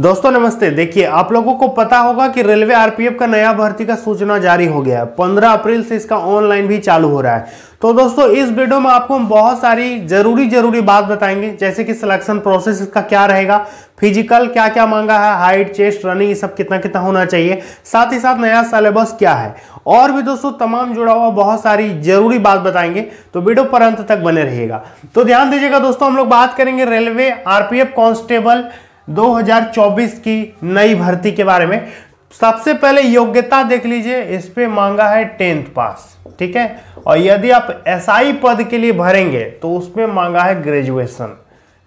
दोस्तों नमस्ते। देखिए, आप लोगों को पता होगा कि रेलवे आरपीएफ का नया भर्ती का सूचना जारी हो गया है। 15 अप्रैल से इसका ऑनलाइन भी चालू हो रहा है। तो दोस्तों इस वीडियो में आपको हम बहुत सारी जरूरी बात बताएंगे, जैसे कि सिलेक्शन प्रोसेस इसका क्या रहेगा, फिजिकल क्या क्या मांगा है, हाइट, चेस्ट, रनिंग, ये सब कितना कितना होना चाहिए, साथ ही साथ नया सिलेबस क्या है, और भी दोस्तों तमाम जुड़ा हुआ बहुत सारी जरूरी बात बताएंगे। तो वीडियो पर अंत तक बने रहिएगा। तो ध्यान दीजिएगा दोस्तों, हम लोग बात करेंगे रेलवे आरपीएफ कांस्टेबल 2024 की नई भर्ती के बारे में। सबसे पहले योग्यता देख लीजिए, इस पे मांगा है 10th पास, ठीक है। और यदि आप एसआई पद के लिए भरेंगे तो उसमें मांगा है ग्रेजुएशन,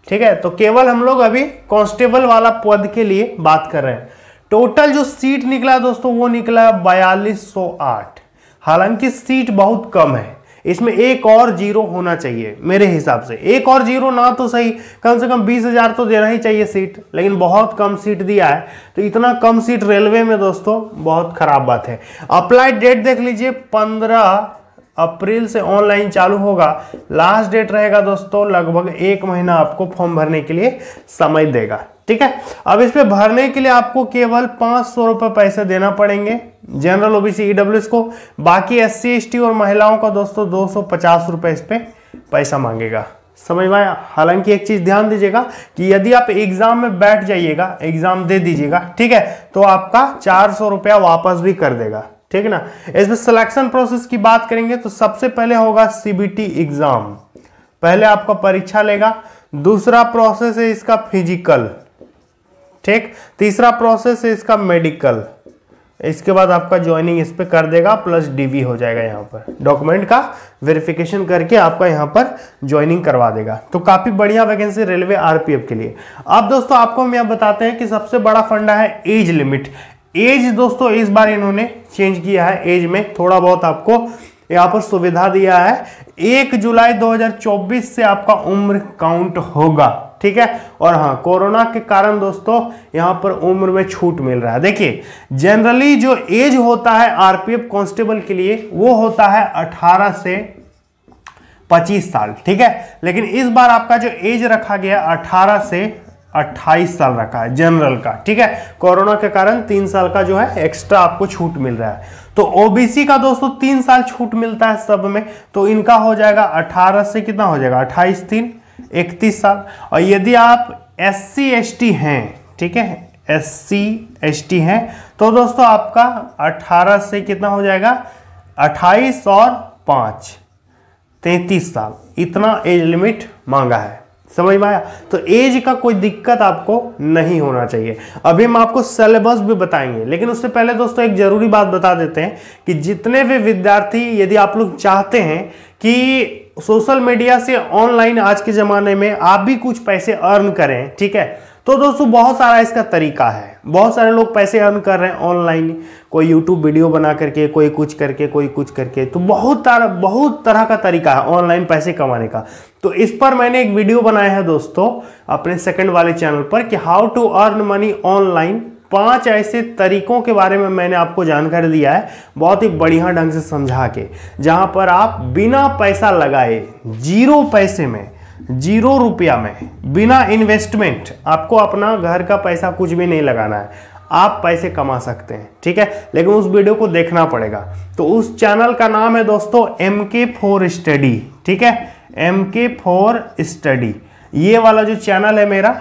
ठीक है। तो केवल हम लोग अभी कांस्टेबल वाला पद के लिए बात कर रहे हैं। टोटल जो सीट निकला दोस्तों वो निकला 4208। हालांकि सीट बहुत कम है, इसमें एक और जीरो होना चाहिए मेरे हिसाब से। एक और जीरो ना तो सही, कम से कम 20,000 तो देना ही चाहिए सीट, लेकिन बहुत कम सीट दिया है। तो इतना कम सीट रेलवे में दोस्तों बहुत खराब बात है। अप्लाई डेट देख लीजिए, 15 अप्रैल से ऑनलाइन चालू होगा। लास्ट डेट रहेगा दोस्तों लगभग 1 महीना आपको फॉर्म भरने के लिए समय देगा, ठीक है। अब इस पे भरने के लिए आपको केवल 500 रुपये पैसे देना पड़ेंगे जनरल, ओबीसी, ईडब्ल्यूएस को। बाकी एससी, एसटी और महिलाओं का दोस्तों 250 रुपये इस पे पैसा मांगेगा। समझ में आया। हालांकि एक चीज ध्यान दीजिएगा कि यदि आप एग्जाम में बैठ जाइएगा, एग्जाम दे दीजिएगा, ठीक है, तो आपका 400 रुपया वापस भी कर देगा, ठीक है ना। इसमें सिलेक्शन प्रोसेस की बात करेंगे तो सबसे पहले होगा सीबीटी एग्जाम, पहले आपका परीक्षा लेगा। दूसरा प्रोसेस है इसका फिजिकल, ठीक। तीसरा प्रोसेस है इसका मेडिकल। इसके बाद आपका ज्वाइनिंग इस पे कर देगा, प्लस डीवी हो जाएगा। यहाँ पर डॉक्यूमेंट का वेरिफिकेशन करके आपका यहाँ पर ज्वाइनिंग करवा देगा। तो काफी बढ़िया वैकेंसी रेलवे आरपीएफ के लिए। अब दोस्तों आपको हम यहाँ बताते हैं कि सबसे बड़ा फंडा है एज लिमिट। एज दोस्तों इस बार इन्होंने चेंज किया है, एज में थोड़ा बहुत आपको यहाँ पर सुविधा दिया है। 1 जुलाई 2024 से आपका उम्र काउंट होगा, ठीक है। और हाँ, कोरोना के कारण दोस्तों यहाँ पर उम्र में छूट मिल रहा है। देखिए, जनरली जो एज होता है आरपीएफ कांस्टेबल के लिए वो होता है 18 से 25 साल, ठीक है। लेकिन इस बार आपका जो एज रखा गया 18 से 28 साल रखा है जनरल का, ठीक है। कोरोना के कारण 3 साल का जो है एक्स्ट्रा आपको छूट मिल रहा है। तो ओबीसी का दोस्तों 3 साल छूट मिलता है सब में, तो इनका हो जाएगा 18 से कितना हो जाएगा, 28 3 31 साल। और यदि आप एससी एसटी हैं, ठीक है, एससी एसटी हैं, तो दोस्तों आपका 18 से कितना हो जाएगा, 28 और 5 33 साल, इतना एज लिमिट मांगा है। समझ में आया। तो एज का कोई दिक्कत आपको नहीं होना चाहिए। अभी हम आपको सिलेबस भी बताएंगे, लेकिन उससे पहले दोस्तों एक जरूरी बात बता देते हैं कि जितने भी विद्यार्थी, यदि आप लोग चाहते हैं कि सोशल मीडिया से ऑनलाइन आज के जमाने में आप भी कुछ पैसे अर्न करें, ठीक है, तो दोस्तों बहुत सारा इसका तरीका है। बहुत सारे लोग पैसे अर्न कर रहे हैं ऑनलाइन, कोई यूट्यूब वीडियो बना करके, कोई कुछ करके, कोई कुछ करके। तो बहुत तरह का तरीका है ऑनलाइन पैसे कमाने का। तो इस पर मैंने एक वीडियो बनाया है दोस्तों अपने सेकंड वाले चैनल पर कि how to earn money online. 5 ऐसे तरीकों के बारे में मैंने आपको जानकारी दिया है, बहुत ही बढ़िया ढंग से समझा के, जहां पर आप बिना पैसा लगाए, 0 पैसे में, 0 रुपया में, बिना इन्वेस्टमेंट, आपको अपना घर का पैसा कुछ भी नहीं लगाना है, आप पैसे कमा सकते हैं, ठीक है। लेकिन उस वीडियो को देखना पड़ेगा। तो उस चैनल का नाम है दोस्तों MK4 स्टडी, ठीक है, MK4 स्टडी। ये वाला जो चैनल है मेरा,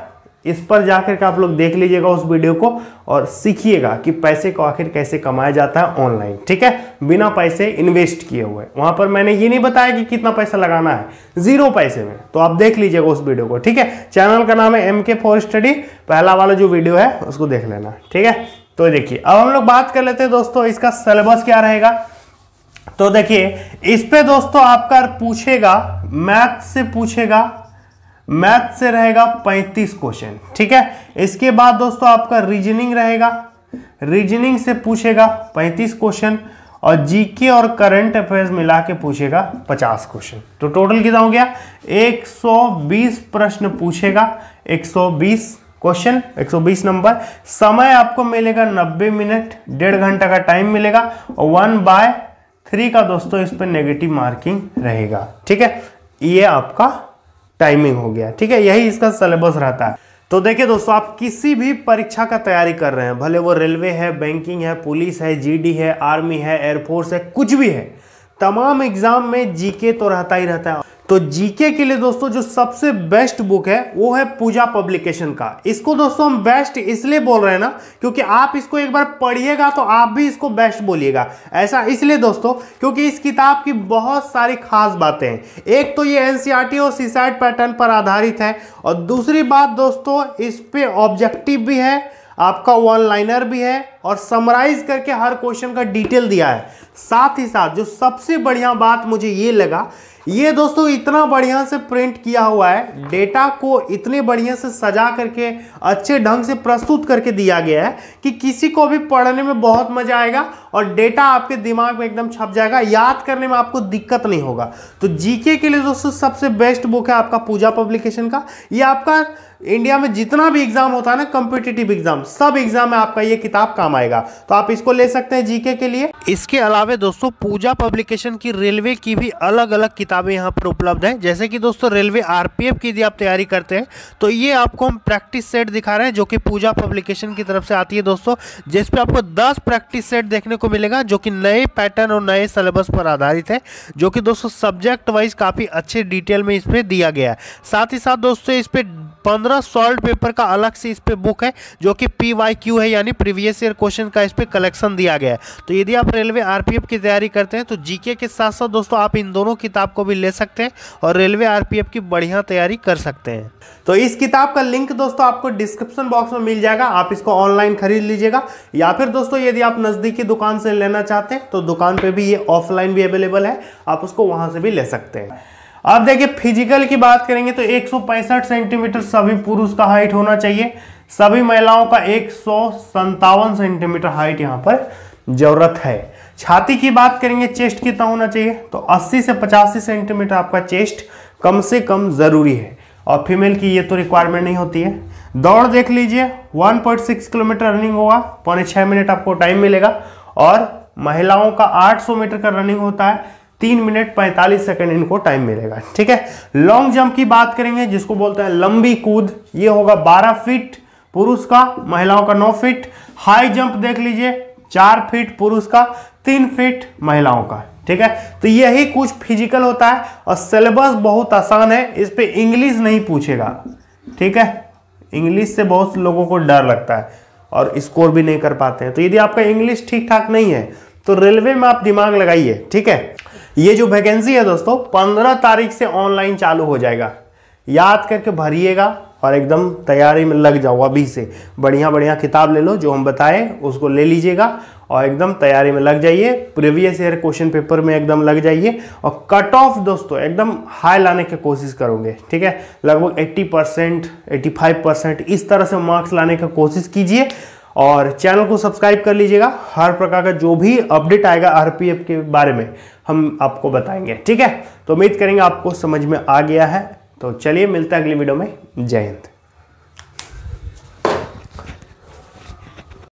इस पर जाकर के आप लोग देख लीजिएगा उस वीडियो को और सीखिएगा कि पैसे को आखिर कैसे कमाया जाता है ऑनलाइन, ठीक है, बिना पैसे इन्वेस्ट किए हुए। वहां पर मैंने ये नहीं बताया कि कितना पैसा लगाना है, 0 पैसे में। तो आप देख लीजिएगा उस वीडियो को, ठीक है। चैनल का नाम है MK4 स्टडी, पहला वाला जो वीडियो है उसको देख लेना, ठीक है। तो देखिए, अब हम लोग बात कर लेते हैं दोस्तों इसका सिलेबस क्या रहेगा। तो देखिए, इस पे दोस्तों आपका पूछेगा, मैथ से पूछेगा, मैथ से रहेगा 35 क्वेश्चन, ठीक है। इसके बाद दोस्तों आपका रीजनिंग रहेगा, रीजनिंग से पूछेगा 35 क्वेश्चन, और जीके और करंट अफेयर्स मिला के पूछेगा 50 क्वेश्चन। तो टोटल कितना हो गया, 120 प्रश्न पूछेगा, 120 क्वेश्चन, 120 नंबर। समय आपको मिलेगा 90 मिनट, 1.5 घंटा का टाइम मिलेगा, और 1/3 का दोस्तों इस पर नेगेटिव मार्किंग रहेगा, ठीक है। ये आपका टाइमिंग हो गया, ठीक है। यही इसका सिलेबस रहता है। तो देखिए दोस्तों, आप किसी भी परीक्षा का तैयारी कर रहे हैं, भले वो रेलवे है, बैंकिंग है, पुलिस है, जीडी है, आर्मी है, एयरफोर्स है, कुछ भी है, तमाम एग्जाम में जीके तो रहता ही रहता है। तो जीके के लिए दोस्तों जो सबसे बेस्ट बुक है वो है पूजा पब्लिकेशन का। इसको दोस्तों हम बेस्ट इसलिए बोल रहे हैं ना, क्योंकि आप इसको एक बार पढ़िएगा तो आप भी इसको बेस्ट बोलिएगा। ऐसा इसलिए दोस्तों क्योंकि इस किताब की बहुत सारी खास बातें हैं। एक तो ये एनसीईआरटी और सीसैट पैटर्न पर आधारित है, और दूसरी बात दोस्तों इस पे ऑब्जेक्टिव भी है, आपका वन लाइनर भी है, और समराइज करके हर क्वेश्चन का डिटेल दिया है। साथ ही साथ जो सबसे बढ़िया बात मुझे ये लगा, ये दोस्तों इतना बढ़िया से प्रिंट किया हुआ है, डेटा को इतने बढ़िया से सजा करके अच्छे ढंग से प्रस्तुत करके दिया गया है कि किसी को भी पढ़ने में बहुत मजा आएगा और डेटा आपके दिमाग में एकदम छप जाएगा, याद करने में आपको दिक्कत नहीं होगा। तो जीके के लिए दोस्तों सबसे बेस्ट बुक है आपका पूजा पब्लिकेशन का। ये आपका इंडिया में जितना भी एग्जाम होता है ना, कॉम्पिटिटिव एग्जाम, सब एग्जाम में आपका ये किताब काम आएगा, तो आप इसको ले सकते हैं जीके के लिए। इसके अलावा दोस्तों पूजा पब्लिकेशन की रेलवे की भी अलग अलग किताबें यहाँ पर उपलब्ध हैं। जैसे कि दोस्तों रेलवे आरपीएफ की यदि आप तैयारी करते हैं तो ये आपको हम प्रैक्टिस सेट दिखा रहे हैं, जो कि पूजा पब्लिकेशन की तरफ से आती है दोस्तों, जिसपे आपको 10 प्रैक्टिस सेट देखने को मिलेगा, जो कि नए पैटर्न और नए सिलेबस पर आधारित है, जो कि दोस्तों सब्जेक्ट वाइज काफी अच्छे डिटेल में इसमें दिया गया है। साथ ही साथ दोस्तों इस पे 15 सॉल्व पेपर का अलग से इस पे बुक है, जो कि PYQ है, यानी प्रीवियस ईयर क्वेश्चन का इस पे कलेक्शन दिया गया है। तो यदि आप रेलवे आरपीएफ की तैयारी करते हैं तो जीके के साथ साथ दोस्तों आप इन दोनों किताब को भी ले सकते हैं और रेलवे आरपीएफ की बढ़िया तैयारी कर सकते हैं। तो इस किताब का लिंक दोस्तों आपको डिस्क्रिप्शन बॉक्स में मिल जाएगा, आप इसको ऑनलाइन खरीद लीजिएगा, या फिर दोस्तों यदि आप नजदीकी दुकान से लेना चाहते हैं तो दुकान पे भी ये ऑफलाइन भी अवेलेबल है, आप उसको वहां से भी ले सकते हैं। अब देखिए फिजिकल की बात करेंगे तो 165 सेंटीमीटर सभी पुरुष का हाइट होना चाहिए, सभी महिलाओं का 157 सेंटीमीटर हाइट यहाँ पर जरूरत है। छाती की बात करेंगे, चेस्ट कितना होना चाहिए, तो 80 से 85 सेंटीमीटर आपका चेस्ट कम से कम जरूरी है, और फीमेल की ये तो रिक्वायरमेंट नहीं होती है। दौड़ देख लीजिए, 1.6 किलोमीटर रनिंग होगा, 5.5 मिनट आपको टाइम मिलेगा, और महिलाओं का 800 मीटर का रनिंग होता है, 3 मिनट 45 सेकंड इनको टाइम मिलेगा, ठीक है। लॉन्ग जंप की बात करेंगे, जिसको बोलते हैं लंबी कूद, ये होगा 12 फीट पुरुष का, महिलाओं का 9 फीट। हाई जंप देख लीजिए, 4 फीट पुरुष का, 3 फीट महिलाओं का, ठीक है। तो यही कुछ फिजिकल होता है, और सिलेबस बहुत आसान है, इस पे इंग्लिश नहीं पूछेगा, ठीक है। इंग्लिश से बहुत लोगों को डर लगता है और स्कोर भी नहीं कर पाते हैं। तो यदि आपका इंग्लिश ठीक ठाक नहीं है तो रेलवे में आप दिमाग लगाइए, ठीक है। ये जो वैकेंसी है दोस्तों 15 तारीख से ऑनलाइन चालू हो जाएगा, याद करके भरिएगा और एकदम तैयारी में लग जाओ। अभी से बढ़िया बढ़िया किताब ले लो, जो हम बताए उसको ले लीजिएगा और एकदम तैयारी में लग जाइए। प्रीवियस ईयर क्वेश्चन पेपर में एकदम लग जाइए, और कट ऑफ दोस्तों एकदम हाई लाने की कोशिश करोगे, ठीक है। लगभग 80%, 85% इस तरह से मार्क्स लाने की कोशिश कीजिए, और चैनल को सब्सक्राइब कर लीजिएगा। हर प्रकार का जो भी अपडेट आएगा आरपीएफ के बारे में हम आपको बताएंगे, ठीक है। तो उम्मीद करेंगे आपको समझ में आ गया है। तो चलिए मिलते हैं अगली वीडियो में। जय हिंद।